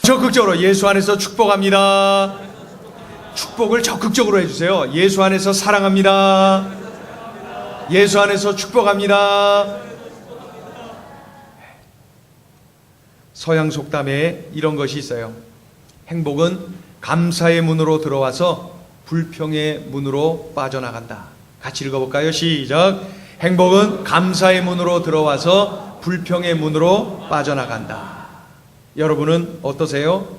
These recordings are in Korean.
적극적으로 예수 안에서 축복합니다. 축복을 적극적으로 해주세요. 예수 안에서 사랑합니다. 예수 안에서 축복합니다. 서양 속담에 이런 것이 있어요. 행복은 감사의 문으로 들어와서 불평의 문으로 빠져나간다. 같이 읽어볼까요? 시작. 행복은 감사의 문으로 들어와서 불평의 문으로 빠져나간다. 여러분은 어떠세요?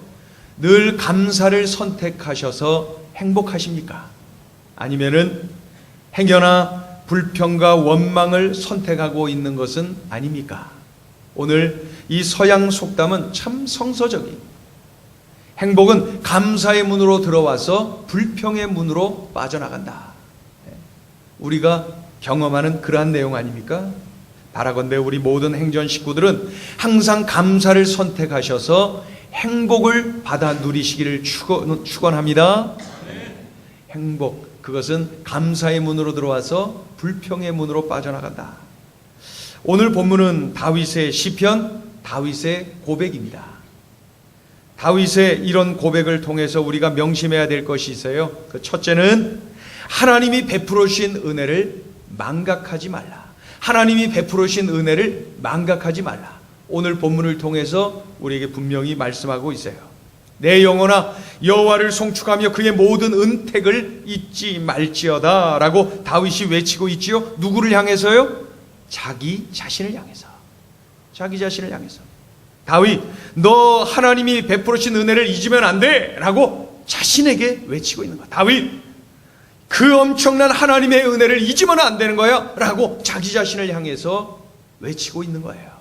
늘 감사를 선택하셔서 행복하십니까? 아니면은 행여나 불평과 원망을 선택하고 있는 것은 아닙니까? 오늘 이 서양 속담은 참 성서적인, 행복은 감사의 문으로 들어와서 불평의 문으로 빠져나간다. 우리가 경험하는 그러한 내용 아닙니까? 바라건대 우리 모든 행전 식구들은 항상 감사를 선택하셔서 행복을 받아 누리시기를 축원합니다. 행복, 그것은 감사의 문으로 들어와서 불평의 문으로 빠져나간다. 오늘 본문은 다윗의 시편, 다윗의 고백입니다. 다윗의 이런 고백을 통해서 우리가 명심해야 될 것이 있어요. 그 첫째는 하나님이 베풀어 주신 은혜를 망각하지 말라. 하나님이 베풀어 주신 은혜를 망각하지 말라. 오늘 본문을 통해서 우리에게 분명히 말씀하고 있어요. 내 영혼아 여호와를 송축하며 그의 모든 은택을 잊지 말지어다 라고 다윗이 외치고 있지요. 누구를 향해서요? 자기 자신을 향해서. 자기 자신을 향해서. 다윗, 너 하나님이 베풀어 주신 은혜를 잊으면 안 돼 라고 자신에게 외치고 있는 거야. 다윗, 그 엄청난 하나님의 은혜를 잊으면 안 되는 거야 라고 자기 자신을 향해서 외치고 있는 거예요.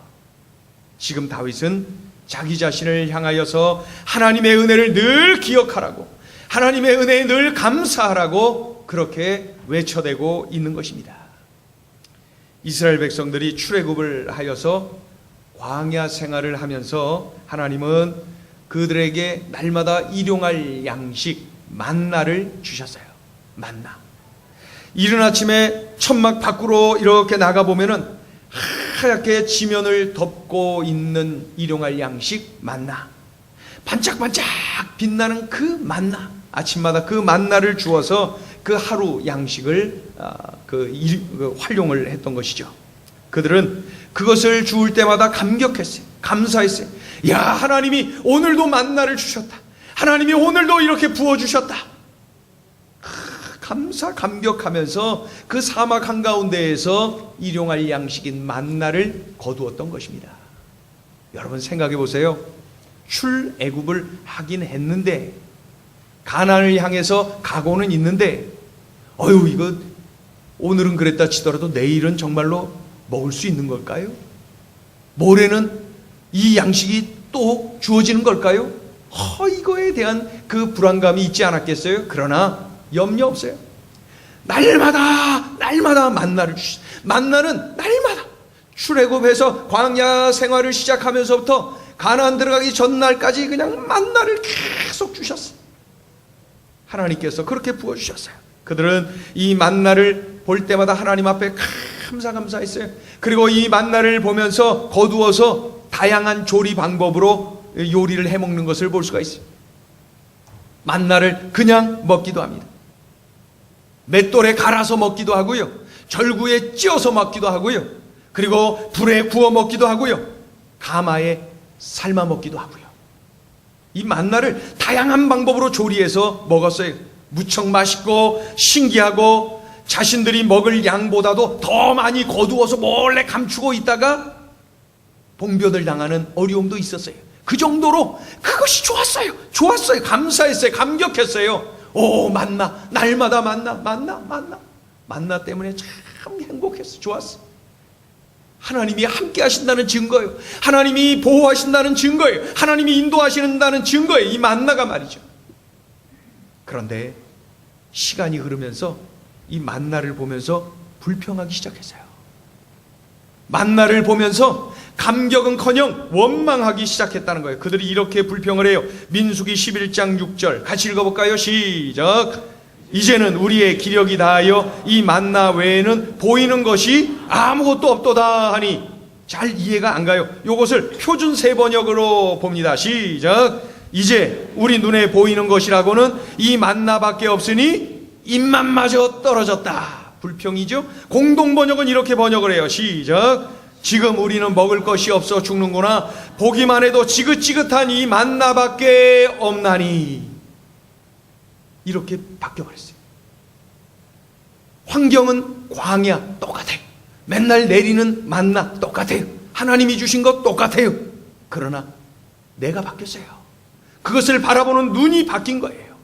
지금 다윗은 자기 자신을 향하여서 하나님의 은혜를 늘 기억하라고, 하나님의 은혜에 늘 감사하라고 그렇게 외쳐대고 있는 것입니다. 이스라엘 백성들이 출애굽을 하여서 광야 생활을 하면서 하나님은 그들에게 날마다 일용할 양식 만나를 주셨어요. 만나. 이른 아침에 천막 밖으로 이렇게 나가보면은 하얗게 지면을 덮고 있는 일용할 양식 만나. 반짝반짝 빛나는 그 만나. 아침마다 그 만나를 주어서 그 하루 양식을 활용을 했던 것이죠. 그들은 그것을 주울 때마다 감격했어요. 감사했어요. 야, 하나님이 오늘도 만나를 주셨다. 하나님이 오늘도 이렇게 부어주셨다. 감격하면서 그 사막 한가운데에서 일용할 양식인 만나를 거두었던 것입니다. 여러분 생각해 보세요. 출애굽을 하긴 했는데, 가나안을 향해서 가고는 있는데, 이거 오늘은 그랬다 치더라도 내일은 정말로 먹을 수 있는 걸까요? 모레는 이 양식이 또 주어지는 걸까요? 이거에 대한 그 불안감이 있지 않았겠어요? 그러나 염려 없어요. 날마다 만나를 주시. 만나는 날마다 출애굽해서 광야 생활을 시작하면서부터 가나안 들어가기 전날까지 그냥 만나를 계속 주셨어요. 하나님께서 그렇게 부어 주셨어요. 그들은 이 만나를 볼 때마다 하나님 앞에 감사했어요. 그리고 이 만나를 보면서 거두어서 다양한 조리 방법으로 요리를 해 먹는 것을 볼 수가 있어요. 만나를 그냥 먹기도 합니다. 맷돌에 갈아서 먹기도 하고요. 절구에 찧어서 먹기도 하고요. 그리고 불에 구워 먹기도 하고요. 가마에 삶아 먹기도 하고요. 이 만나를 다양한 방법으로 조리해서 먹었어요. 무척 맛있고 신기하고 자신들이 먹을 양보다도 더 많이 거두어서 몰래 감추고 있다가 봉변을 당하는 어려움도 있었어요. 그 정도로 그것이 좋았어요. 감사했어요. 감격했어요. 만나, 날마다 만나 때문에 참 행복했어. 좋았어. 하나님이 함께 하신다는 증거예요. 하나님이 보호하신다는 증거예요. 하나님이 인도하신다는 증거예요. 이 만나가 말이죠. 그런데 시간이 흐르면서 이 만나를 보면서 불평하기 시작했어요. 만나를 보면서 감격은커녕 원망하기 시작했다는 거예요. 그들이 이렇게 불평을 해요. 민수기 11장 6절 같이 읽어볼까요? 시작. 이제는 우리의 기력이 다하여 이 만나 외에는 보이는 것이 아무것도 없도다 하니 잘 이해가 안 가요. 이것을 표준 세번역으로 봅니다. 시작. 이제 우리 눈에 보이는 것이라고는 이 만나밖에 없으니 입맛마저 떨어졌다. 불평이죠. 공동번역은 이렇게 번역을 해요. 시작. 지금 우리는 먹을 것이 없어 죽는구나. 보기만 해도 지긋지긋한 이 만나밖에 없나니. 이렇게 바뀌어버렸어요. 환경은 광야 똑같아요. 맨날 내리는 만나 똑같아요. 하나님이 주신 것 똑같아요. 그러나 내가 바뀌었어요. 그것을 바라보는 눈이 바뀐 거예요.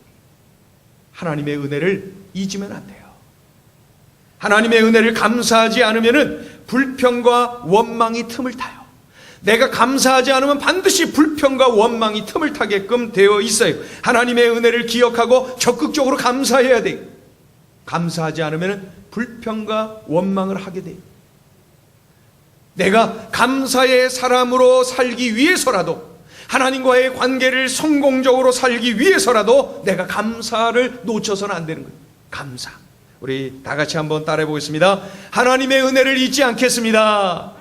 하나님의 은혜를 잊으면 안 돼요. 하나님의 은혜를 감사하지 않으면 불평과 원망이 틈을 타요. 내가 감사하지 않으면 반드시 불평과 원망이 틈을 타게끔 되어 있어요. 하나님의 은혜를 기억하고 적극적으로 감사해야 돼요. 감사하지 않으면 불평과 원망을 하게 돼요. 내가 감사의 사람으로 살기 위해서라도, 하나님과의 관계를 성공적으로 살기 위해서라도 내가 감사를 놓쳐서는 안 되는 거예요. 감사. 우리 다 같이 한번 따라해 보겠습니다. 하나님의 은혜를 잊지 않겠습니다.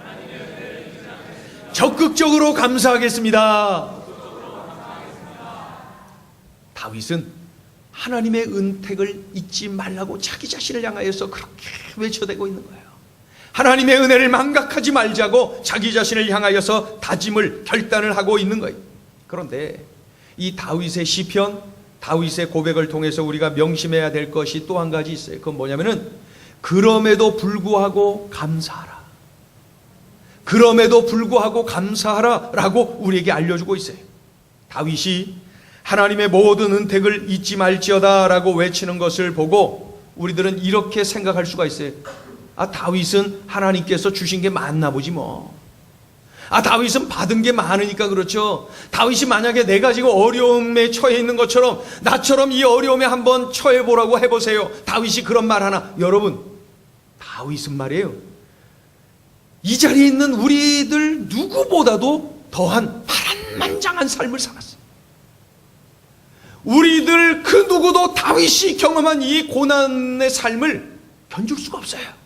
적극적으로 감사하겠습니다. 다윗은 하나님의 은택을 잊지 말라고 자기 자신을 향하여서 그렇게 외쳐대고 있는 거예요. 하나님의 은혜를 망각하지 말자고 자기 자신을 향하여서 다짐을, 결단을 하고 있는 거예요. 그런데 이 다윗의 시편, 다윗의 고백을 통해서 우리가 명심해야 될 것이 또 한 가지 있어요. 그건 뭐냐면은 그럼에도 불구하고 감사하라. 그럼에도 불구하고 감사하라 라고 우리에게 알려주고 있어요. 다윗이 하나님의 모든 은택을 잊지 말지어다 라고 외치는 것을 보고 우리들은 이렇게 생각할 수가 있어요. 아, 다윗은 하나님께서 주신 게 많나 보지 뭐. 아, 다윗은 받은 게 많으니까 그렇죠. 다윗이 만약에 내가 지금 어려움에 처해 있는 것처럼 나처럼 이 어려움에 한번 처해 보라고 해보세요. 다윗이 그런 말 하나. 여러분, 다윗은 말이에요, 이 자리에 있는 우리들 누구보다도 더한 파란만장한 삶을 살았어요. 우리들 그 누구도 다윗이 경험한 이 고난의 삶을 견줄 수가 없어요.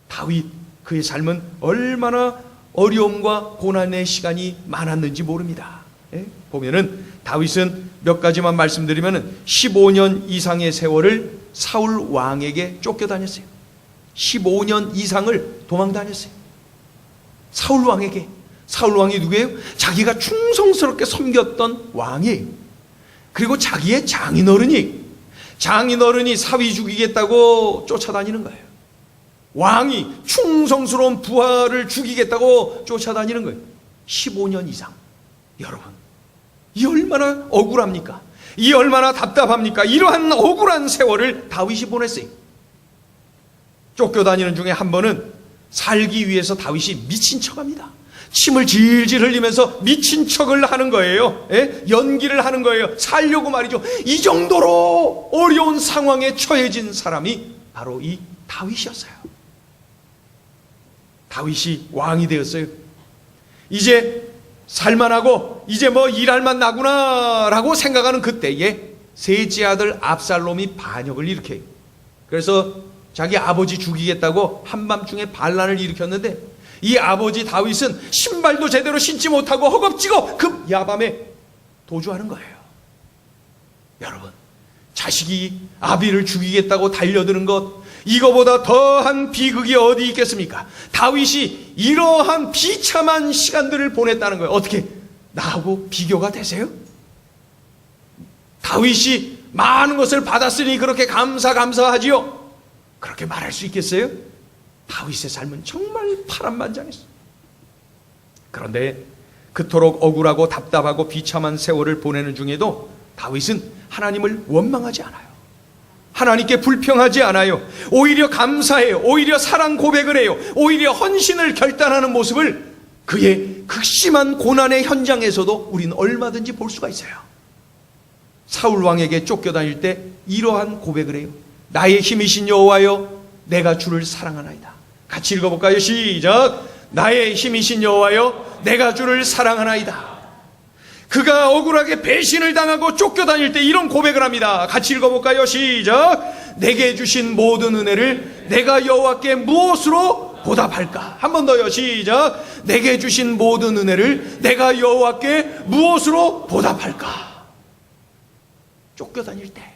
다윗, 그의 삶은 얼마나 어려움과 고난의 시간이 많았는지 모릅니다. 예? 보면은 다윗은 몇 가지만 말씀드리면은 15년 이상의 세월을 사울 왕에게 쫓겨다녔어요. 15년 이상을 도망다녔어요. 사울 왕에게. 사울 왕이 누구예요? 자기가 충성스럽게 섬겼던 왕이에요. 그리고 자기의 장인어른이 사위 죽이겠다고 쫓아다니는 거예요. 왕이 충성스러운 부하를 죽이겠다고 쫓아다니는 거예요. 15년 이상. 여러분, 이 얼마나 억울합니까? 이 얼마나 답답합니까? 이러한 억울한 세월을 다윗이 보냈어요. 쫓겨다니는 중에 한 번은 살기 위해서 다윗이 미친 척합니다. 침을 질질 흘리면서 미친 척을 하는 거예요. 예? 연기를 하는 거예요. 살려고 말이죠. 이 정도로 어려운 상황에 처해진 사람이 바로 이 다윗이었어요. 다윗이 왕이 되었어요. 이제 살만하고 이제 뭐 일할만 나구나 라고 생각하는 그때에 셋째 아들 압살롬이 반역을 일으켜요. 그래서 자기 아버지 죽이겠다고 한밤중에 반란을 일으켰는데 이 아버지 다윗은 신발도 제대로 신지 못하고 허겁지겁 급 야밤에 도주하는 거예요. 여러분, 자식이 아비를 죽이겠다고 달려드는 것, 이거보다 더한 비극이 어디 있겠습니까? 다윗이 이러한 비참한 시간들을 보냈다는 거예요. 어떻게 나하고 비교가 되세요? 다윗이 많은 것을 받았으니 그렇게 감사하지요? 그렇게 말할 수 있겠어요? 다윗의 삶은 정말 파란만장했어요. 그런데 그토록 억울하고 답답하고 비참한 세월을 보내는 중에도 다윗은 하나님을 원망하지 않아요. 하나님께 불평하지 않아요. 오히려 감사해요. 오히려 사랑 고백을 해요. 오히려 헌신을 결단하는 모습을 그의 극심한 고난의 현장에서도 우리는 얼마든지 볼 수가 있어요. 사울 왕에게 쫓겨다닐 때 이러한 고백을 해요. 나의 힘이신 여호와여, 내가 주를 사랑하나이다. 같이 읽어볼까요? 시작. 나의 힘이신 여호와여, 내가 주를 사랑하나이다. 그가 억울하게 배신을 당하고 쫓겨다닐 때 이런 고백을 합니다. 같이 읽어볼까요? 시작. 내게 주신 모든 은혜를 내가 여호와께 무엇으로 보답할까? 한 번 더요. 시작. 내게 주신 모든 은혜를 내가 여호와께 무엇으로 보답할까? 쫓겨다닐 때,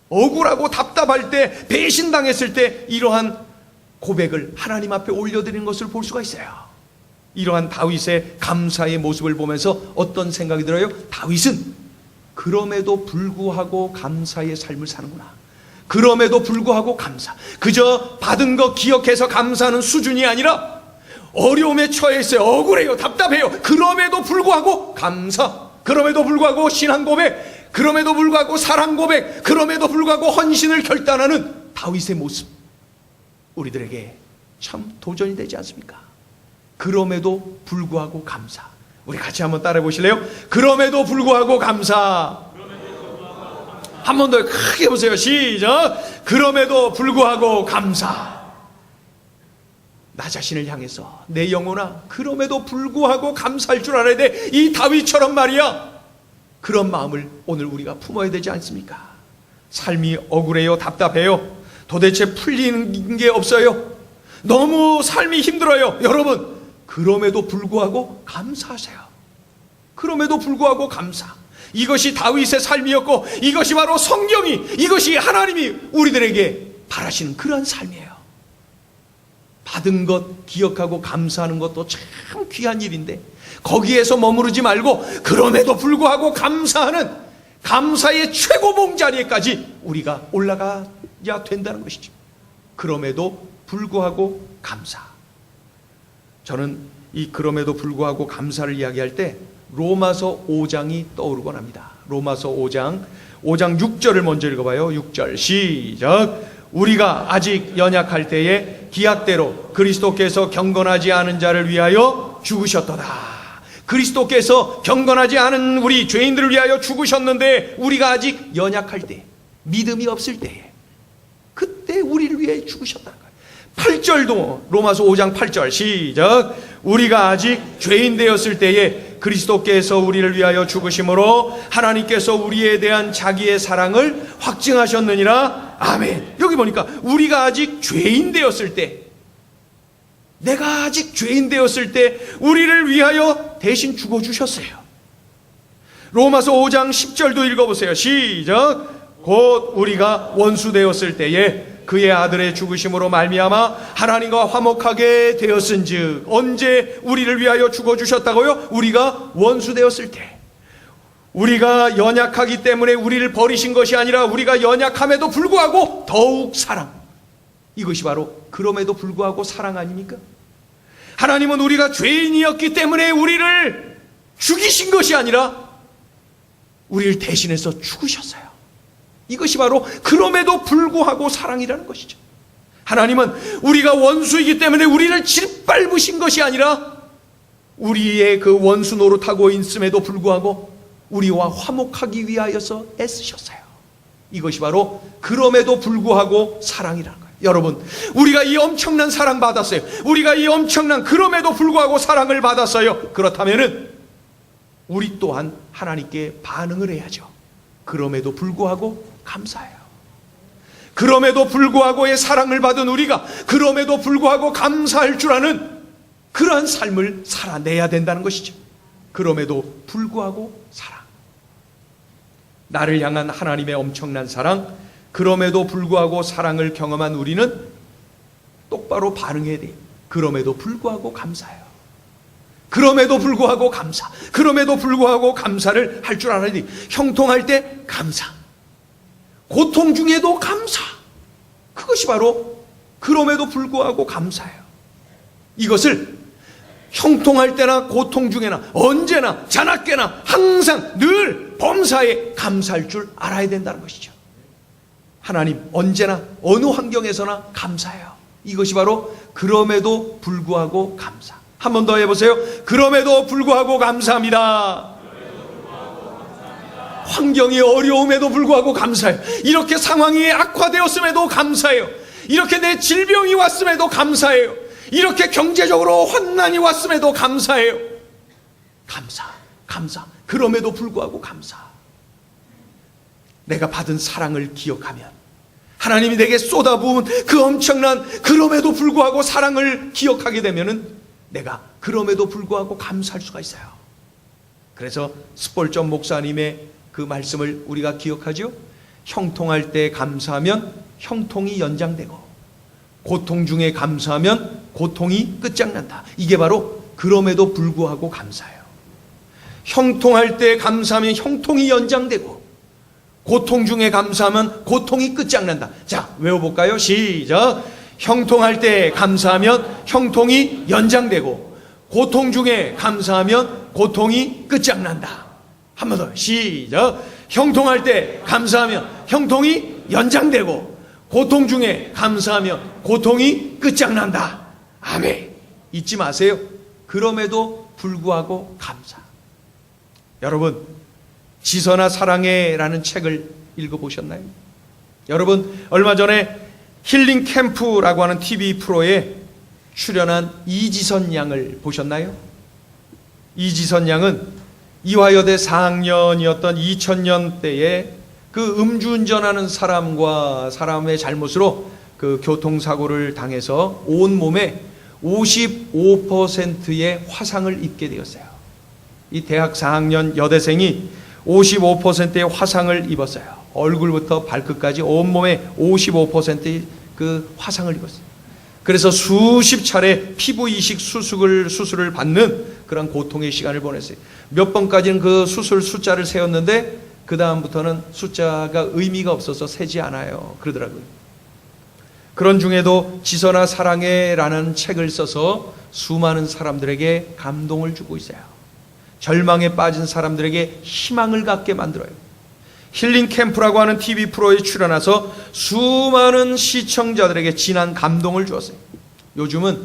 억울하고 답답할 때, 배신당했을 때 이러한 고백을 하나님 앞에 올려드리는 것을 볼 수가 있어요. 이러한 다윗의 감사의 모습을 보면서 어떤 생각이 들어요? 다윗은 그럼에도 불구하고 감사의 삶을 사는구나. 그럼에도 불구하고 감사. 그저 받은 거 기억해서 감사하는 수준이 아니라 어려움에 처해 있어요. 억울해요. 답답해요. 그럼에도 불구하고 감사. 그럼에도 불구하고 신앙 고백. 그럼에도 불구하고 사랑 고백. 그럼에도 불구하고 헌신을 결단하는 다윗의 모습. 우리들에게 참 도전이 되지 않습니까? 그럼에도 불구하고 감사. 우리 같이 한번 따라해 보실래요? 그럼에도 불구하고 감사. 한 번 더 크게 보세요. 시작. 그럼에도 불구하고 감사. 나 자신을 향해서 내 영혼아, 그럼에도 불구하고 감사할 줄 알아야 돼. 이 다윗처럼 말이야. 그런 마음을 오늘 우리가 품어야 되지 않습니까? 삶이 억울해요. 답답해요. 도대체 풀리는 게 없어요. 너무 삶이 힘들어요. 여러분, 그럼에도 불구하고 감사하세요. 그럼에도 불구하고 감사. 이것이 다윗의 삶이었고, 이것이 바로 성경이, 이것이 하나님이 우리들에게 바라시는 그런 삶이에요. 받은 것 기억하고 감사하는 것도 참 귀한 일인데, 거기에서 머무르지 말고 그럼에도 불구하고 감사하는 감사의 최고봉 자리에까지 우리가 올라가야 된다는 것이죠. 그럼에도 불구하고 감사. 저는 이 그럼에도 불구하고 감사를 이야기할 때 로마서 5장이 떠오르곤 합니다. 로마서 5장 6절을 먼저 읽어봐요. 6절 시작. 우리가 아직 연약할 때에 기약대로 그리스도께서 경건하지 않은 자를 위하여 죽으셨도다. 그리스도께서 경건하지 않은 우리 죄인들을 위하여 죽으셨는데, 우리가 아직 연약할 때, 믿음이 없을 때에, 그때 우리를 위해 죽으셨다는 거예요. 8절도 로마서 5장 8절 시작. 우리가 아직 죄인 되었을 때에 그리스도께서 우리를 위하여 죽으심으로 하나님께서 우리에 대한 자기의 사랑을 확증하셨느니라. 아멘. 여기 보니까 우리가 아직 죄인 되었을 때, 내가 아직 죄인 되었을 때 우리를 위하여 대신 죽어주셨어요. 로마서 5장 10절도 읽어보세요. 시작. 곧 우리가 원수 되었을 때에 그의 아들의 죽으심으로 말미암아 하나님과 화목하게 되었은즉. 언제 우리를 위하여 죽어주셨다고요? 우리가 원수 되었을 때. 우리가 연약하기 때문에 우리를 버리신 것이 아니라 우리가 연약함에도 불구하고 더욱 사랑. 이것이 바로 그럼에도 불구하고 사랑 아닙니까? 하나님은 우리가 죄인이었기 때문에 우리를 죽이신 것이 아니라 우리를 대신해서 죽으셨어요. 이것이 바로 그럼에도 불구하고 사랑이라는 것이죠. 하나님은 우리가 원수이기 때문에 우리를 짓밟으신 것이 아니라 우리의 그 원수 노릇하고 있음에도 불구하고 우리와 화목하기 위하여서 애쓰셨어요. 이것이 바로 그럼에도 불구하고 사랑이라는 거예요. 여러분, 우리가 이 엄청난 사랑 받았어요. 우리가 이 엄청난 그럼에도 불구하고 사랑을 받았어요. 그렇다면은 우리 또한 하나님께 반응을 해야죠. 그럼에도 불구하고 감사해요. 그럼에도 불구하고의 사랑을 받은 우리가 그럼에도 불구하고 감사할 줄 아는 그러한 삶을 살아내야 된다는 것이죠. 그럼에도 불구하고 사랑. 나를 향한 하나님의 엄청난 사랑, 그럼에도 불구하고 사랑을 경험한 우리는 똑바로 반응해야 돼요. 그럼에도 불구하고 감사해요. 그럼에도 불구하고 감사. 그럼에도 불구하고 감사를 할 줄 알아야 돼요. 형통할 때 감사. 고통 중에도 감사. 그것이 바로 그럼에도 불구하고 감사예요. 이것을 형통할 때나 고통 중에나 언제나 자나깨나 항상 늘 범사에 감사할 줄 알아야 된다는 것이죠. 하나님 언제나 어느 환경에서나 감사해요. 이것이 바로 그럼에도 불구하고 감사. 한 번 더 해보세요. 그럼에도 불구하고 감사합니다. 환경이 어려움에도 불구하고 감사해요. 이렇게 상황이 악화되었음에도 감사해요. 이렇게 내 질병이 왔음에도 감사해요. 이렇게 경제적으로 환난이 왔음에도 감사해요. 감사. 그럼에도 불구하고 감사. 내가 받은 사랑을 기억하면, 하나님이 내게 쏟아부은 그 엄청난 그럼에도 불구하고 사랑을 기억하게 되면은 내가 그럼에도 불구하고 감사할 수가 있어요. 그래서 스폴전 목사님의 그 말씀을 우리가 기억하죠. 형통할 때 감사하면 형통이 연장되고 고통 중에 감사하면 고통이 끝장난다. 이게 바로 그럼에도 불구하고 감사예요. 형통할 때 감사하면 형통이 연장되고 고통 중에 감사하면 고통이 끝장난다. 자, 외워볼까요? 시작. 형통할 때 감사하면 형통이 연장되고 고통 중에 감사하면 고통이 끝장난다. 한 번 더 시작. 형통할 때 감사하면 형통이 연장되고 고통 중에 감사하면 고통이 끝장난다. 아멘. 잊지 마세요. 그럼에도 불구하고 감사. 여러분, 지선아 사랑해라는 책을 읽어보셨나요? 여러분, 얼마 전에 힐링 캠프라고 하는 TV 프로에 출연한 이지선 양을 보셨나요? 이지선 양은 이화여대 4학년이었던 2000년대에 그 음주운전하는 사람과 사람의 잘못으로 그 교통사고를 당해서 온몸에 55%의 화상을 입게 되었어요. 이 대학 4학년 여대생이 55%의 화상을 입었어요. 얼굴부터 발끝까지 온몸에 55%의 그 화상을 입었어요. 그래서 수십 차례 피부 이식 수술을 받는 그런 고통의 시간을 보냈어요. 몇 번까지는 그 수술 숫자를 세웠는데 그 다음부터는 숫자가 의미가 없어서 세지 않아요. 그러더라고요. 그런 중에도 지선아 사랑해라는 책을 써서 수많은 사람들에게 감동을 주고 있어요. 절망에 빠진 사람들에게 희망을 갖게 만들어요. 힐링 캠프라고 하는 TV 프로에 출연해서 수많은 시청자들에게 진한 감동을 주었어요. 요즘은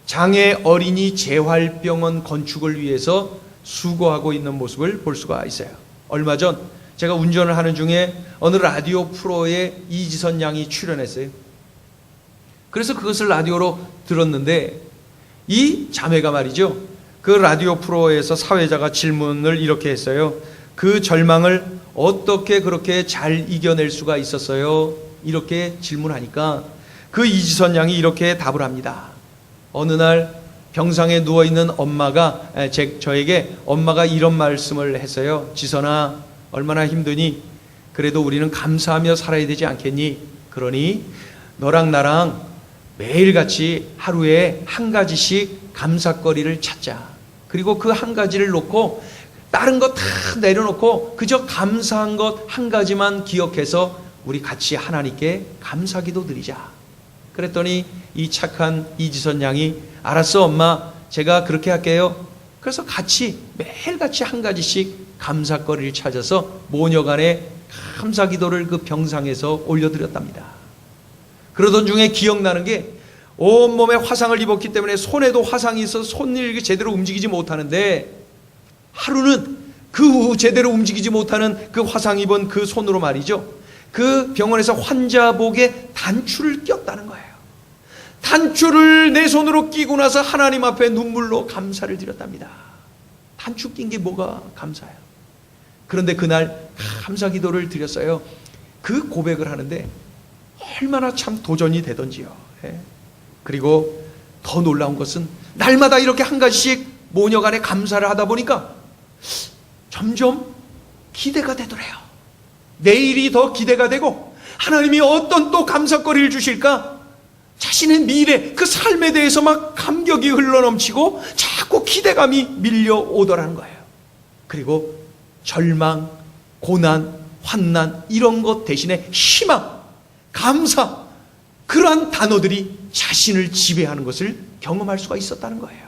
장애 어린이 재활병원 건축을 위해서 수고하고 있는 모습을 볼 수가 있어요. 얼마 전 제가 운전을 하는 중에 어느 라디오 프로에 이지선 양이 출연했어요. 그래서 그것을 라디오로 들었는데 이 자매가 말이죠. 그 라디오 프로에서 사회자가 질문을 이렇게 했어요. 그 절망을 어떻게 그렇게 잘 이겨낼 수가 있었어요? 이렇게 질문하니까 그 이지선 양이 이렇게 답을 합니다. 어느 날 병상에 누워있는 엄마가 저에게 엄마가 이런 말씀을 했어요. 지선아, 얼마나 힘드니? 그래도 우리는 감사하며 살아야 되지 않겠니? 그러니 너랑 나랑 매일같이 하루에 한 가지씩 감사거리를 찾자. 그리고 그 한 가지를 놓고 다른 거 다 내려놓고 그저 감사한 것 한 가지만 기억해서 우리 같이 하나님께 감사기도 드리자. 그랬더니 이 착한 이지선 양이 알았어 엄마, 제가 그렇게 할게요. 그래서 같이 매일같이 한 가지씩 감사거리를 찾아서 모녀간에 감사기도를 그 병상에서 올려드렸답니다. 그러던 중에 기억나는 게 온몸에 화상을 입었기 때문에 손에도 화상이 있어서 손을 제대로 움직이지 못하는데 하루는 그 제대로 움직이지 못하는 그 화상 입은 그 손으로 말이죠. 그 병원에서 환자복에 단추를 꼈다는 거예요. 단추를 내 손으로 끼고 나서 하나님 앞에 눈물로 감사를 드렸답니다. 단추 낀 게 뭐가 감사해요. 그런데 그날 감사 기도를 드렸어요. 그 고백을 하는데 얼마나 참 도전이 되던지요. 그리고 더 놀라운 것은 날마다 이렇게 한 가지씩 모녀간에 감사를 하다 보니까 점점 기대가 되더래요. 내일이 더 기대가 되고 하나님이 어떤 또 감사거리를 주실까? 자신의 미래, 그 삶에 대해서 막 감격이 흘러넘치고 자꾸 기대감이 밀려오더라는 거예요. 그리고 절망, 고난, 환난 이런 것 대신에 희망, 감사, 그러한 단어들이 자신을 지배하는 것을 경험할 수가 있었다는 거예요.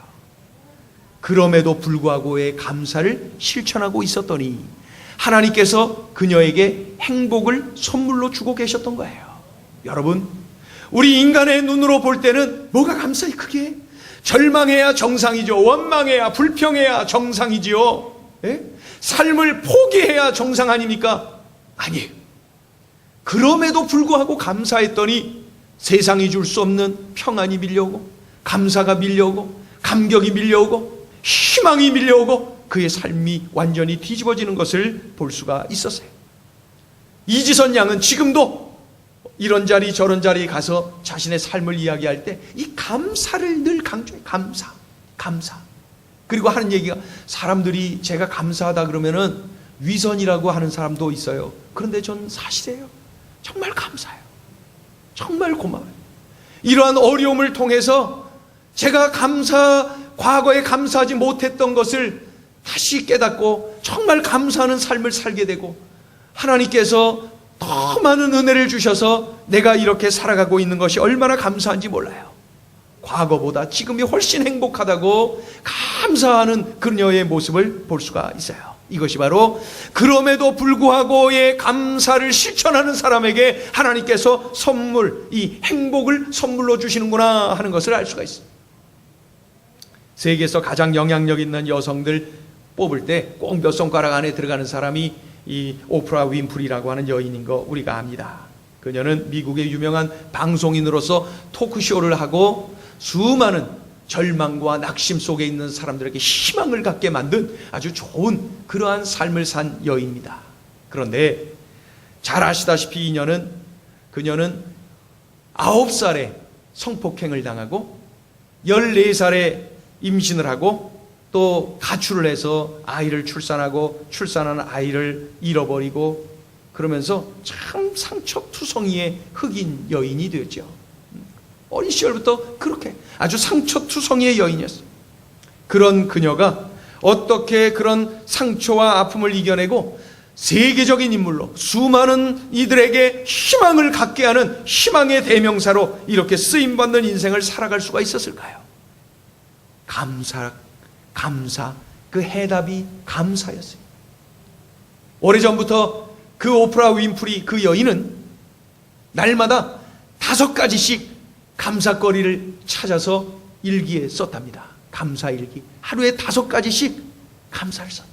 그럼에도 불구하고의 감사를 실천하고 있었더니 하나님께서 그녀에게 행복을 선물로 주고 계셨던 거예요. 여러분, 우리 인간의 눈으로 볼 때는 뭐가 감사히 크게? 절망해야 정상이죠. 원망해야, 불평해야 정상이지요. 삶을 포기해야 정상 아닙니까? 아니에요. 그럼에도 불구하고 감사했더니 세상이 줄 수 없는 평안이 밀려오고 감사가 밀려오고 감격이 밀려오고 희망이 밀려오고 그의 삶이 완전히 뒤집어지는 것을 볼 수가 있었어요. 이지선 양은 지금도 이런 자리 저런 자리에 가서 자신의 삶을 이야기할 때 이 감사를 늘 강조해. 감사. 그리고 하는 얘기가, 사람들이 제가 감사하다 그러면은 위선이라고 하는 사람도 있어요. 그런데 전 사실이에요. 정말 감사해요. 정말 고마워요. 이러한 어려움을 통해서 제가 과거에 감사하지 못했던 것을 다시 깨닫고 정말 감사하는 삶을 살게 되고, 하나님께서 더 많은 은혜를 주셔서 내가 이렇게 살아가고 있는 것이 얼마나 감사한지 몰라요. 과거보다 지금이 훨씬 행복하다고 감사하는 그녀의 모습을 볼 수가 있어요. 이것이 바로 그럼에도 불구하고의 감사를 실천하는 사람에게 하나님께서 이 행복을 선물로 주시는구나 하는 것을 알 수가 있습니다. 세계에서 가장 영향력 있는 여성들 뽑을 때 꼭 몇 손가락 안에 들어가는 사람이 이 오프라 윈프리라고 하는 여인인 거 우리가 압니다. 그녀는 미국의 유명한 방송인으로서 토크쇼를 하고 수많은 절망과 낙심 속에 있는 사람들에게 희망을 갖게 만든 아주 좋은 그러한 삶을 산 여인입니다. 그런데 잘 아시다시피 그녀는 9살에 성폭행을 당하고 14살에 임신을 하고 또 가출을 해서 아이를 출산한 아이를 잃어버리고, 그러면서 참 상처투성이의 흑인 여인이 되었죠. 어린 시절부터 그렇게 아주 상처투성이의 여인이었어요. 그런 그녀가 어떻게 그런 상처와 아픔을 이겨내고 세계적인 인물로 수많은 이들에게 희망을 갖게 하는 희망의 대명사로 이렇게 쓰임받는 인생을 살아갈 수가 있었을까요? 감사, 그 해답이 감사였어요. 오래전부터 그 오프라 윈프리 그 여인은 날마다 5가지씩 감사거리를 찾아서 일기에 썼답니다. 감사일기. 하루에 5가지씩 감사를 썼다.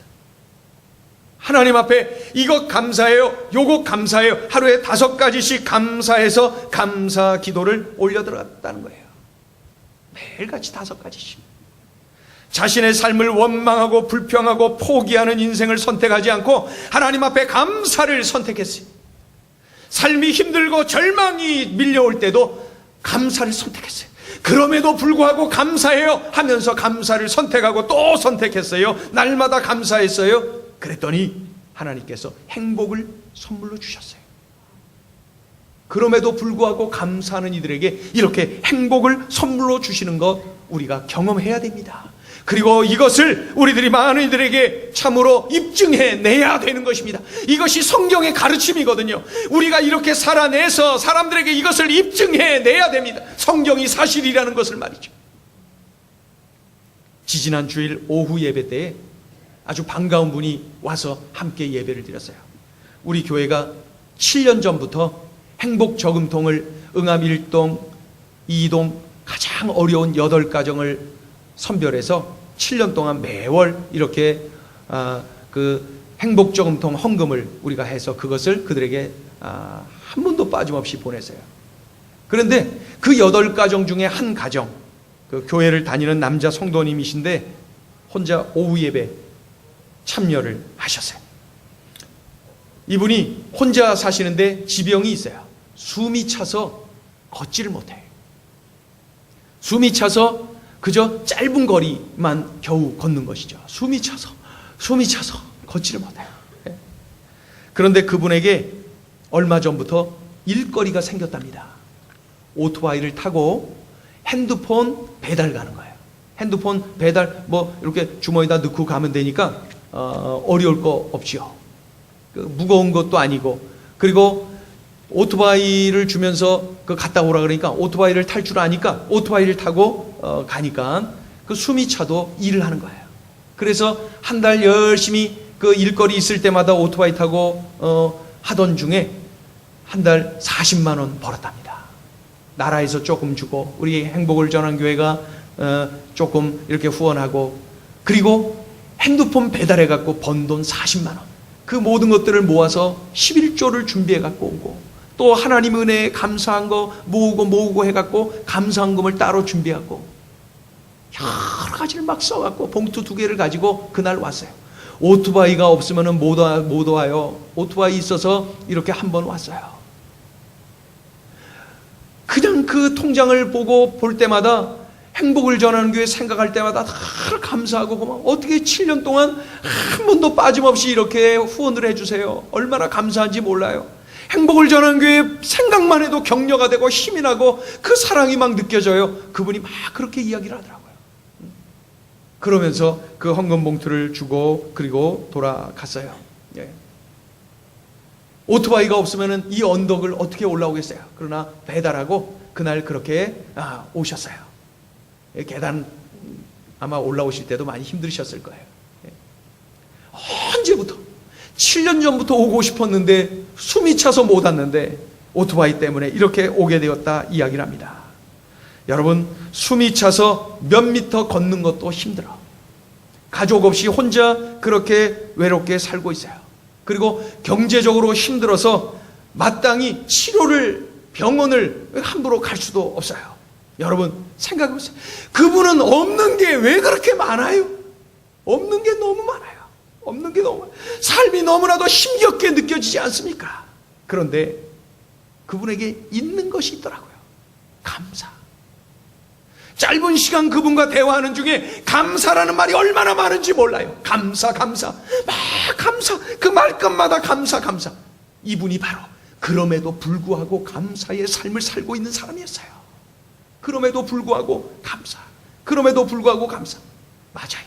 하나님 앞에 이것 감사해요, 요것 감사해요, 하루에 5가지씩 감사해서 감사 기도를 올려들었다는 거예요. 매일같이 5가지씩. 자신의 삶을 원망하고 불평하고 포기하는 인생을 선택하지 않고 하나님 앞에 감사를 선택했어요. 삶이 힘들고 절망이 밀려올 때도 감사를 선택했어요. 그럼에도 불구하고 감사해요 하면서 감사를 선택하고 또 선택했어요. 날마다 감사했어요. 그랬더니 하나님께서 행복을 선물로 주셨어요. 그럼에도 불구하고 감사하는 이들에게 이렇게 행복을 선물로 주시는 것 우리가 경험해야 됩니다. 그리고 이것을 우리들이 많은 이들에게 참으로 입증해내야 되는 것입니다. 이것이 성경의 가르침이거든요. 우리가 이렇게 살아내서 사람들에게 이것을 입증해내야 됩니다. 성경이 사실이라는 것을 말이죠. 지지난 주일 오후 예배 때에 아주 반가운 분이 와서 함께 예배를 드렸어요. 우리 교회가 7년 전부터 행복 저금통을 응암 1동, 2동 가장 어려운 8가정을 선별해서 7년 동안 매월 이렇게 그 행복 저금통 헌금을 우리가 해서 그것을 그들에게 한 번도 빠짐없이 보냈어요. 그런데 그 8가정 중에 한 가정, 그 교회를 다니는 남자 성도님이신데 혼자 오후 예배 참여를 하셨어요. 이분이 혼자 사시는데 지병이 있어요. 숨이 차서 걷지를 못해요. 숨이 차서 그저 짧은 거리만 겨우 걷는 것이죠. 숨이 차서 걷지를 못해요. 그런데 그분에게 얼마 전부터 일거리가 생겼답니다. 오토바이를 타고 핸드폰 배달 가는 거예요. 핸드폰 배달 이렇게 주머니에다 넣고 가면 되니까 어려울 거 없지요. 무거운 것도 아니고, 그리고 오토바이를 주면서 갔다 오라 그러니까 오토바이를 탈 줄 아니까 오토바이를 타고 가니까 그 숨이 차도 일을 하는 거예요. 그래서 한 달 열심히 그 일거리 있을 때마다 오토바이 타고 하던 중에 한 달 40만 원 벌었답니다. 나라에서 조금 주고 우리 행복을 전한 교회가 조금 이렇게 후원하고, 그리고 핸드폰 배달해 갖고 번 돈 40만 원, 그 모든 것들을 모아서 11조를 준비해 갖고 오고, 또 하나님 은혜에 감사한 거 모으고 해갖고 감사한금을 따로 준비하고 여러 가지를 막 써갖고 봉투 2개를 가지고 그날 왔어요. 오토바이가 없으면 못 와요. 오토바이 있어서 이렇게 한번 왔어요. 참 그 통장을 보고 볼 때마다, 행복을 전하는 교회 생각할 때마다 늘 감사하고 고마워. 어떻게 7년 동안 한 번도 빠짐없이 이렇게 후원을 해주세요. 얼마나 감사한지 몰라요. 행복을 전하는 교회 생각만 해도 격려가 되고 힘이 나고 그 사랑이 막 느껴져요. 그분이 막 그렇게 이야기를 하더라고요. 그러면서 그 헌금 봉투를 주고 그리고 돌아갔어요. 예. 오토바이가 없으면 이 언덕을 어떻게 올라오겠어요. 그러나 배달하고 그날 그렇게 오셨어요. 계단 아마 올라오실 때도 많이 힘드셨을 거예요. 언제부터 7년 전부터 오고 싶었는데 숨이 차서 못 왔는데 오토바이 때문에 이렇게 오게 되었다 이야기를 합니다. 여러분, 숨이 차서 몇 미터 걷는 것도 힘들어. 가족 없이 혼자 그렇게 외롭게 살고 있어요. 그리고 경제적으로 힘들어서 마땅히 치료를, 병원을 함부로 갈 수도 없어요. 여러분 생각해보세요. 그분은 없는 게 왜 그렇게 많아요? 없는 게 너무 많아요. 없는 게 너무 많아요. 삶이 너무나도 힘겹게 느껴지지 않습니까? 그런데 그분에게 있는 것이 있더라고요. 감사. 짧은 시간 그분과 대화하는 중에 감사라는 말이 얼마나 많은지 몰라요. 감사, 감사, 막 감사. 그 말끝마다 감사, 감사. 이분이 바로 그럼에도 불구하고 감사의 삶을 살고 있는 사람이었어요. 그럼에도 불구하고 감사. 그럼에도 불구하고 감사. 맞아요.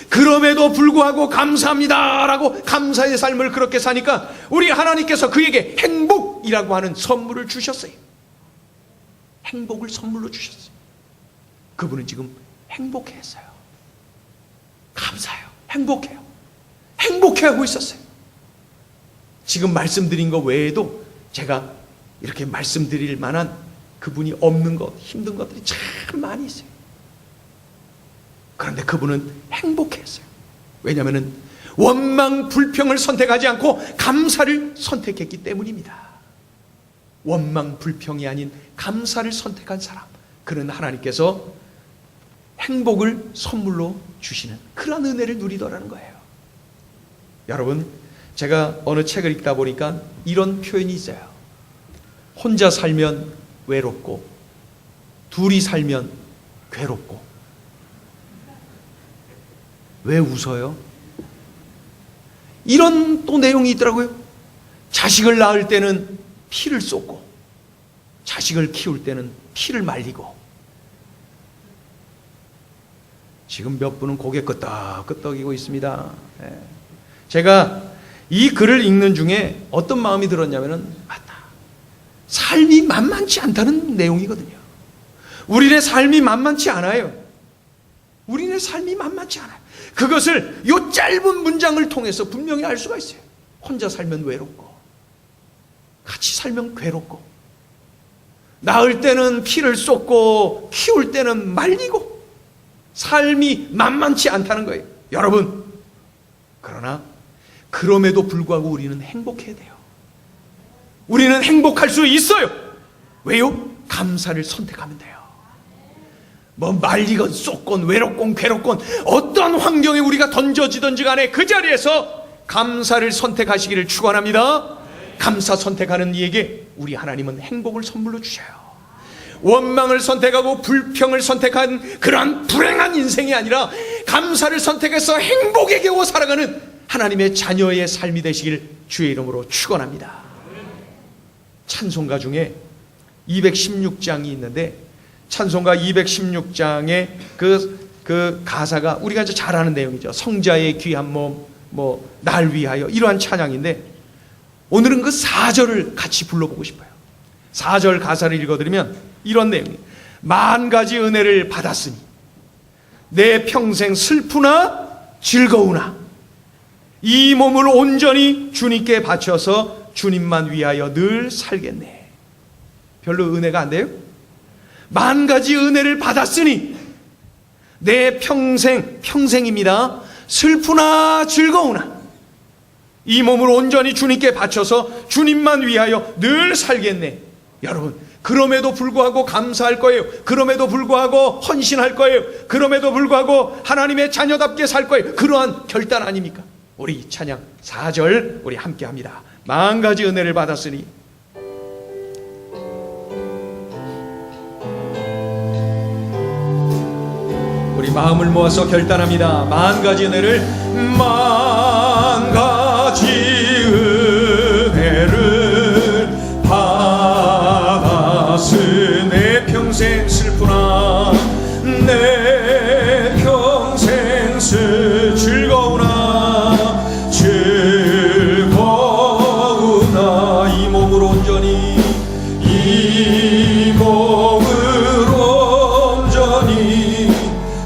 그럼에도 불구하고 감사합니다라고 감사의 삶을 그렇게 사니까 우리 하나님께서 그에게 행복이라고 하는 선물을 주셨어요. 행복을 선물로 주셨어요. 그분은 지금 행복했어요. 감사해요. 행복해요. 행복해하고 있었어요. 지금 말씀드린 것 외에도 제가 이렇게 말씀드릴 만한 그분이 없는 것, 힘든 것들이 참 많이 있어요. 그런데 그분은 행복했어요. 왜냐하면 원망, 불평을 선택하지 않고 감사를 선택했기 때문입니다. 원망, 불평이 아닌 감사를 선택한 사람, 그는 하나님께서 행복을 선물로 주시는 그런 은혜를 누리더라는 거예요. 여러분, 제가 어느 책을 읽다 보니까 이런 표현이 있어요. 혼자 살면 외롭고 둘이 살면 괴롭고. 왜 웃어요? 이런 또 내용이 있더라고요. 자식을 낳을 때는 피를 쏟고 자식을 키울 때는 피를 말리고. 지금 몇 분은 고개 끄덕끄덕이고 있습니다. 제가 이 글을 읽는 중에 어떤 마음이 들었냐면은, 맞다, 삶이 만만치 않다는 내용이거든요. 우리의 삶이 만만치 않아요. 우리의 삶이 만만치 않아요. 그것을 이 짧은 문장을 통해서 분명히 알 수가 있어요. 혼자 살면 외롭고 같이 살면 괴롭고, 낳을 때는 피를 쏟고 키울 때는 말리고, 삶이 만만치 않다는 거예요. 여러분, 그러나 그럼에도 불구하고 우리는 행복해야 돼요. 우리는 행복할 수 있어요. 왜요? 감사를 선택하면 돼요. 뭐 말리건 쏟건 외롭건 괴롭건 어떤 환경에 우리가 던져지든지 간에 그 자리에서 감사를 선택하시기를 축원합니다. 감사 선택하는 이에게 우리 하나님은 행복을 선물로 주셔요. 원망을 선택하고 불평을 선택한 그러한 불행한 인생이 아니라 감사를 선택해서 행복에 겨워 살아가는 하나님의 자녀의 삶이 되시길 주의 이름으로 축원합니다. 찬송가 중에 216장이 있는데, 찬송가 216장의 그 가사가 우리가 이제 잘 아는 내용이죠. 성자의 귀한 몸, 날 위하여, 이러한 찬양인데, 오늘은 그 4절을 같이 불러보고 싶어요. 4절 가사를 읽어드리면 이런 내용이에요. 만 가지 은혜를 받았으니 내 평생 슬프나 즐거우나 이 몸을 온전히 주님께 바쳐서 주님만 위하여 늘 살겠네. 별로 은혜가 안 돼요? 만 가지 은혜를 받았으니 내 평생입니다. 슬프나 즐거우나 이 몸을 온전히 주님께 바쳐서 주님만 위하여 늘 살겠네. 여러분, 그럼에도 불구하고 감사할 거예요. 그럼에도 불구하고 헌신할 거예요. 그럼에도 불구하고 하나님의 자녀답게 살 거예요. 그러한 결단 아닙니까? 우리 찬양 4절 우리 함께 합니다. 만 가지 은혜를 받았으니 우리 마음을 모아서 결단합니다. 만 가지 은혜를, 만 가지 은혜를 받았으네 평생 슬프나 내 평생 즐거우나 즐거우나 이 몸을 온전히 이 몸을 온전히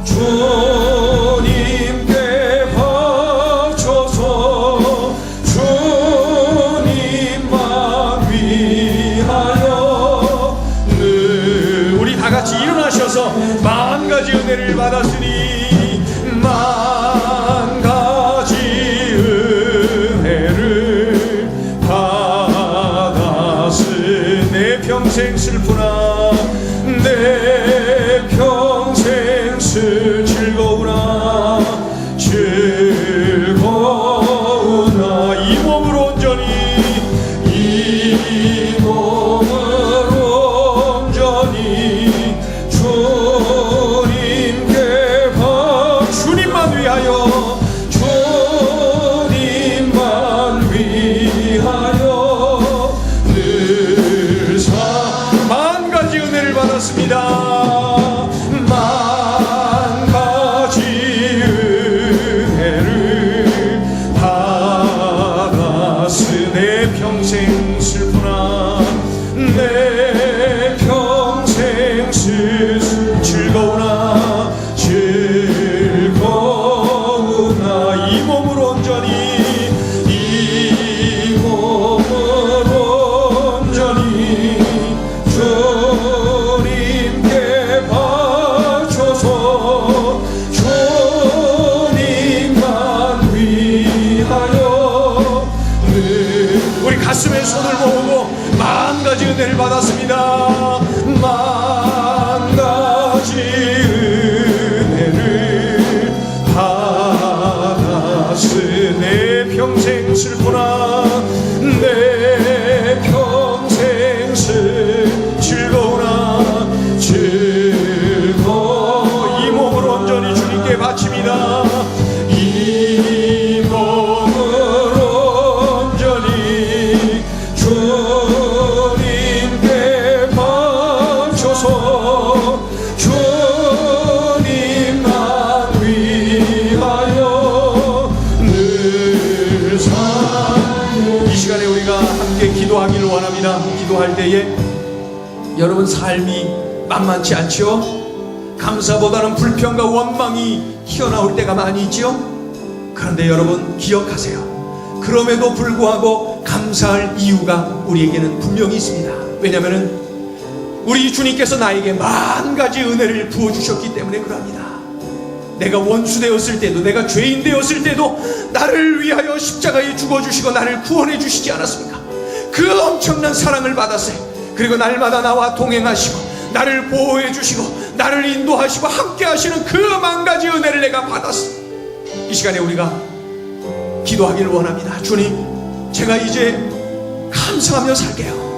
주님께 바쳐서 주님만 위하여 늘 우리 다 같이 일어나셔서 만 가지 은혜를 받았으니 만 가지 은혜를 받았으니 평생 슬프나 내 평생 즐거우나 즐거우나 이 몸을 온전히 이 몸을 온전히 주님께 주님만 위하여 주님만 위하여 늘 만 가지 은혜를 받았습니다. 만 가지 은혜를 받았으네 평생 슬프나 내 평생 즐거우나 즐거우나 이 몸을 온전히 이 몸을 온전히 주님께 바쳐서 주님만 위하여 늘 우리 가슴에 손을 모으고 만 가지 은혜를 받았습니다. 만 가지 은혜를 받았으네 평생 슬프나 내 평생 즐거우나 즐거워 이 몸을 온전히 주님께 바칩니다. 이 몸을 온전히 주님께 바쳐서 주님만 위하여 늘 이 시간에 우리가 함께 기도하기를 원합니다. 기도할 때에 여러분 삶이 만만치 않지요? 감사보다는 불평과 원망이 튀어나올 때가 많이 있지요? 그런데 여러분 기억하세요. 그럼에도 불구하고 감사할 이유가 우리에게는 분명히 있습니다. 왜냐하면 우리 주님께서 나에게 만 가지 은혜를 부어주셨기 때문에 그럽니다. 내가 원수 되었을 때도 내가 죄인 되었을 때도 나를 위하여 십자가에 죽어주시고 나를 구원해 주시지 않았습니까? 그 엄청난 사랑을 받았어요. 그리고 날마다 나와 동행하시고 나를 보호해 주시고 나를 인도하시고 함께 하시는 그 만 가지 은혜를 내가 받았어. 이 시간에 우리가 기도하기를 원합니다. 주님, 제가 이제 감사하며 살게요.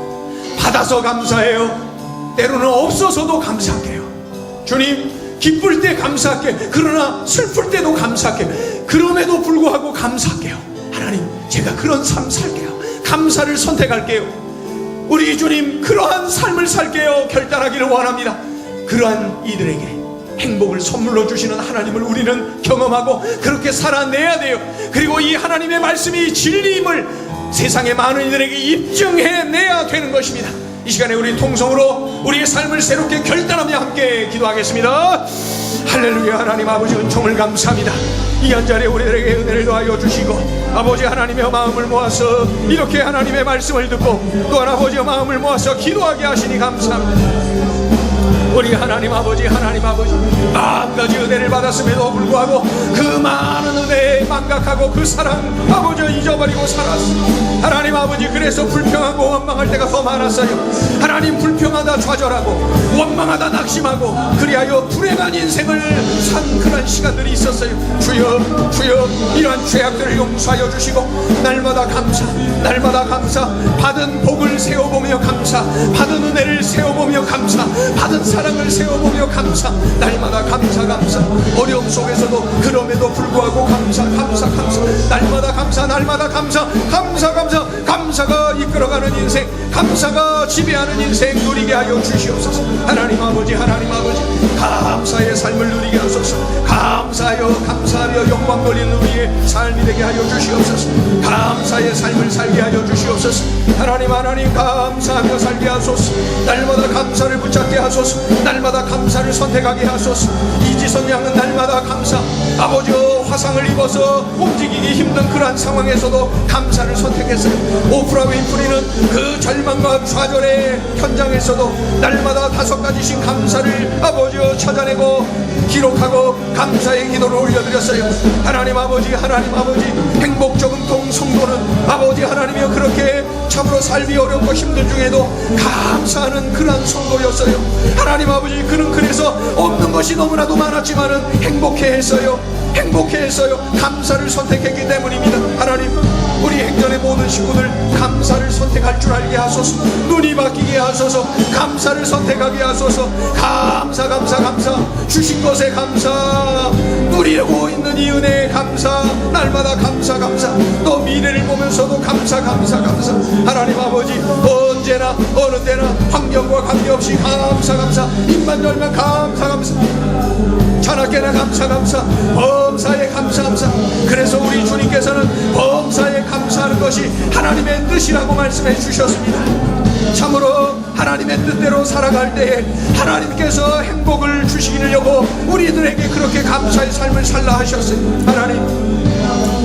받아서 감사해요. 때로는 없어서도 감사할게요. 주님, 기쁠 때 감사할게. 그러나 슬플 때도 감사할게. 그럼에도 불구하고 감사할게요. 하나님, 제가 그런 삶 살게요. 감사를 선택할게요. 우리 주님, 그러한 삶을 살게요. 결단하기를 원합니다. 그러한 이들에게 행복을 선물로 주시는 하나님을 우리는 경험하고 그렇게 살아내야 돼요. 그리고 이 하나님의 말씀이 진리임을 세상의 많은 이들에게 입증해내야 되는 것입니다. 이 시간에 우리 통성으로 우리의 삶을 새롭게 결단하며 함께 기도하겠습니다. 할렐루야. 하나님 아버지, 은총을 감사합니다. 이 한 자리에 우리들에게 은혜를 더하여 주시고 아버지 하나님의 마음을 모아서 이렇게 하나님의 말씀을 듣고 또한 아버지의 마음을 모아서 기도하게 하시니 감사합니다. 우리 하나님 아버지 만 가지 은혜를 받았음에도 불구하고 그 많은 은혜에 망각하고 그 사랑 아버지 잊어버리고 살았습니다. 하나님 아버지, 그래서 불평하고 원망할 때가 더 많았어요. 하나님, 불평하다 좌절하고 원망하다 낙심하고 그리하여 불행한 인생을 산 그런 시간들이 있었어요. 주여 주여, 이러한 죄악들을 용서하여 주시고 날마다 감사, 날마다 감사, 받은 복을 세워보며 감사, 받은 은혜를 세워보며 감사, 받은 사랑을 세워보며 감사, 날마다 감사 감사. 어려움 속에서도 그럼에도 불구하고 감사 감사 감사, 날마다 감사, 날마다 감사, 감사 감사. 감사가 이끌어가는 인생, 감사가 지배하는 인생 누리게 하여 주시옵소서. 하나님 아버지, 하나님 아버지, 감사의 삶을 누리게 하소서. 감사하여 영광 돌리는 우리의 삶이 되게 하여 주시옵소서. 감사의 삶을 살게 하여 주시옵소서. 하나님, 하나님, 감사하며 살게 하소서. 날마다 감사를 붙잡게 하소서. 날마다 감사를 선택하게 하소서. 이지선 양은 날마다 감사, 아버지여, 화상을 입어서 움직이기 힘든 그러한 상황에서도 감사를 선택했어요. 오프라 윈프리는 그 절망과 좌절의 현장에서도 날마다 5가지씩 감사를 아버지여 찾아내고 기록하고 감사의 기도를 올려드렸어요. 하나님 아버지, 하나님 아버지, 행복저금통 성도는 아버지 하나님이여 그렇게 참으로 삶이 어렵고 힘든 중에도 감사하는 그러한 성도였어요. 하나님 아버지, 그는 그래서 없는 것이 너무나도 많았지만은 행복해했어요. 행복해했어요. 감사를 선택했기 때문입니다. 하나님, 우리 행전의 모든 식구들 감사를 선택할 줄 알게 하소서. 눈이 바뀌게 하소서. 감사를 선택하게 하소서. 감사 감사 감사, 주신 것에 감사, 누리고 있는 이 은혜에 감사, 날마다 감사 감사, 또 미래를 보면서도 감사 감사 감사. 하나님 아버지, 언제나 어느 때나 환경과 관계없이 감사 감사, 입만 열면 감사 감사, 자나깨나 감사 감사, 범사에 감사 감사. 그래서 우리 주님께서는 범사에 감사하는 것이 하나님의 뜻이라고 말씀해 주셨습니다. 참으로 하나님의 뜻대로 살아갈 때에 하나님께서 행복을 주시기를 여보 우리들에게 그렇게 감사의 삶을 살라 하셨어요.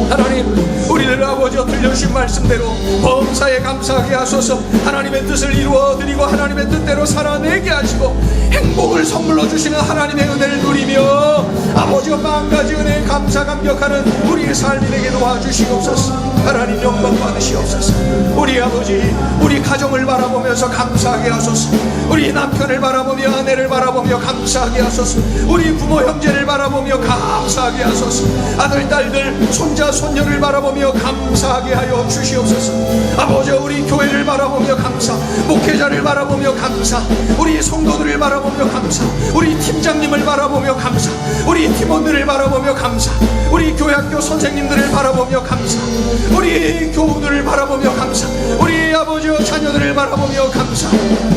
하나님, 우리들 아버지여 들려주신 말씀대로 범사에 감사하게 하소서. 하나님의 뜻을 이루어드리고 하나님의 뜻대로 살아내게 하시고 행복을 선물로 주시는 하나님의 은혜를 누리며 아버지여 만가지 은혜에 감사 감격하는 우리의 삶이 되게 도와주시옵소서. 하나님, 영광 받으시옵소서. 우리 아버지, 우리 가정을 바라보면서 감사하게 하소서. 우리 남편을 바라보며 아내를 바라보며 감사하게 하소서. 우리 부모 형제를 바라보며 감사하게 하소서. 아들 딸들 손자 손녀를 바라보며 감사하게 하여 주시옵소서. 아버지, 우리 교회를 바라보며 감사, 목회자를 바라보며 감사, 우리 성도들을 바라보며 감사, 우리 팀장님을 바라보며 감사, 우리 팀원들을 바라보며 감사, 우리 교회학교 선생님들을 바라보며 감사, 우리 교우들을 바라보며 감사, 우리 아버지와 자녀들을 바라보며 감사,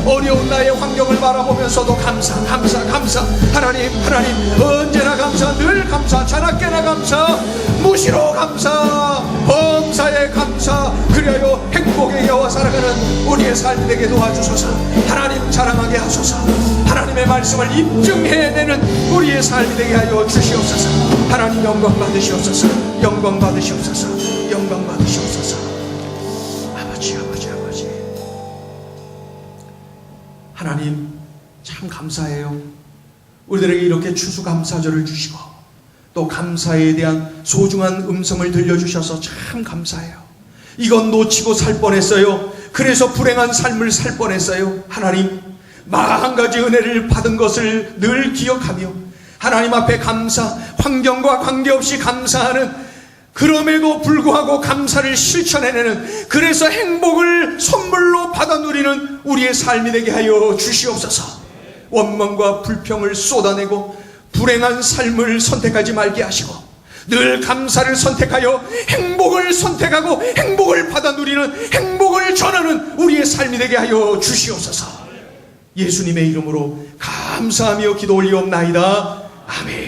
어려운 나의 환경을 바라보면서도 감사 감사 감사. 하나님, 하나님, 언제나 감사, 늘 감사, 자나깨나 감사, 무시로 감사, 범사에 감사. 그리하여 행복의 여와 살아가는 우리의 삶이 되게 도와주소서. 하나님, 자랑하게 하소서. 하나님의 말씀을 입증해내는 우리의 삶이 되게 하여 주시옵소서. 하나님, 영광 받으시옵소서. 영광 받으시옵소서. 영광 받으시옵소서. 아버지, 아버지, 아버지, 하나님 참 감사해요. 우리들에게 이렇게 추수감사절을 주시고 또 감사에 대한 소중한 음성을 들려주셔서 참 감사해요. 이건 놓치고 살 뻔했어요. 그래서 불행한 삶을 살 뻔했어요. 하나님, 한 가지 은혜를 받은 것을 늘 기억하며 하나님 앞에 감사, 환경과 관계없이 감사하는, 그럼에도 불구하고 감사를 실천해내는, 그래서 행복을 선물로 받아 누리는 우리의 삶이 되게 하여 주시옵소서. 원망과 불평을 쏟아내고 불행한 삶을 선택하지 말게 하시고 늘 감사를 선택하여 행복을 선택하고 행복을 받아 누리는, 행복을 전하는 우리의 삶이 되게 하여 주시옵소서. 예수님의 이름으로 감사하며 기도 올리옵나이다. 아멘.